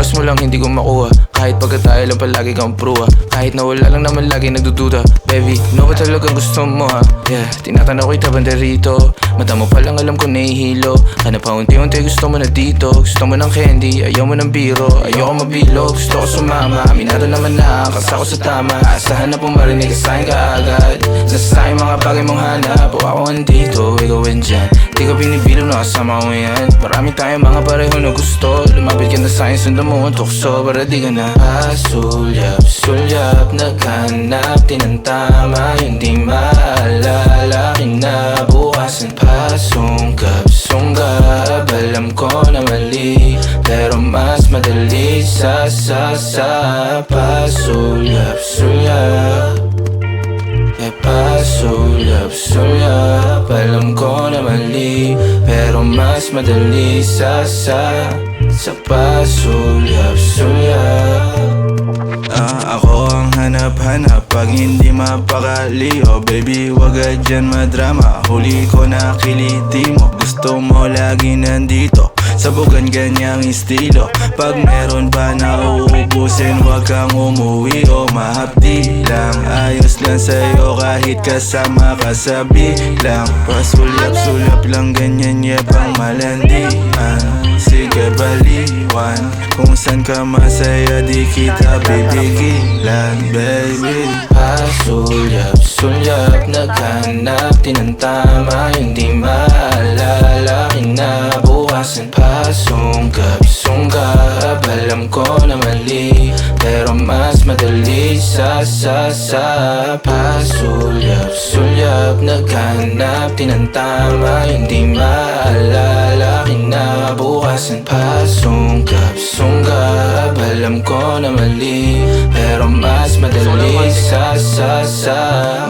oras mo lang hindi ko makuha. Kahit pagka tayo lang palagi kang pruwa. Kahit na wala lang naman lagi nagdududa. Baby, ano ba talagang gusto mo ha? Yeah, tinatanaw kita banda rito. Mata mo palang alam ko nahihilo. Kana pa unti-unti gusto mo na dito. Gusto mo ng candy, ayaw mo ng biro. Ayoko mabilo, gusto ko sumama. Aminado naman na, kasa ko sa tama. Asahan na pumarinig ka sa'kin kaagad. Nasa sa'kin mga bagay mong hanap. O ako andito, ikaw andyan. Di ka binibilang na kasama ko yan. Marami tayong mga pareho na gusto. Lumapit ka na sa'kin, sundan mo ang tukso. Para di ka na sulyap, naghanap tinantama. Hindi maalala kinabukasan pa. Sunggab, alam ko na mali. Pero mas madali sa pasulyap. Pasulyap, alam ko na mali. Pero mas madali sa pasulyap. Ako ang hanap-hanap pag hindi mapakali. Oh baby, wag ka dyan madrama. Huli ko na kiliti mo. Gusto mo lagi nandito. Sabugan ganyang estilo. Pag meron pa na uubusin, wag kang umuwi o mahapdi lang. Ayos lang sa'yo kahit kasama ka sa bilang. Pasulyap-sulyap lang ganyan, yepang malandian. Sige baliwan, kung saan ka masaya di kita bibigilan, baby. Pasulyap, naghanap tinantama. Hindi maalala kinabukasan pa. Sunggab, alam ko na mali. Pero mas madali sa pasulyap, naghanap tinantama. Hindi maalala kinabukasan pa. Sunggab, alam ko na mali. Pero mas madali sa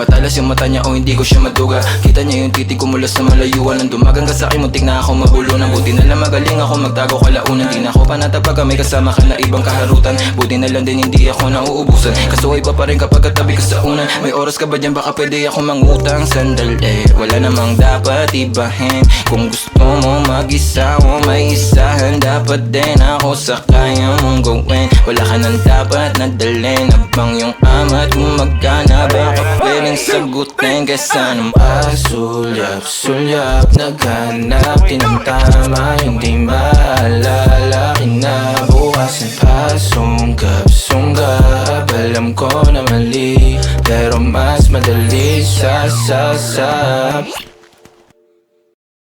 Matalas yung mata niya o hindi ko siya maduga. Kita niya yung titig ko mula sa malayuan. Nang dumagang ka sa'kin, muntik na ako mabulunan. Buti na lang magaling ako magtago kalaunan. Di na ako panatapag may kasama ka na ibang kaharutan. Buti na lang din hindi ako nauubusan. Kasuway pa rin kapag katabi ka sa unan. May oras ka ba dyan baka pwede ako mangutang? Sandali, wala namang dapat ibahin. Kung gusto mo mag-isa o may isahan, dapat din ako sa kaya mong gawin. Wala ka nang dapat nadalhin. Abang yung amat mo magkana, baka pwedeng sagutin kaysa naman. Pasulyap, naghanap tinantama. Hindi maalala kinabukasan pa. Sunggab, alam ko na mali. Pero mas madali sa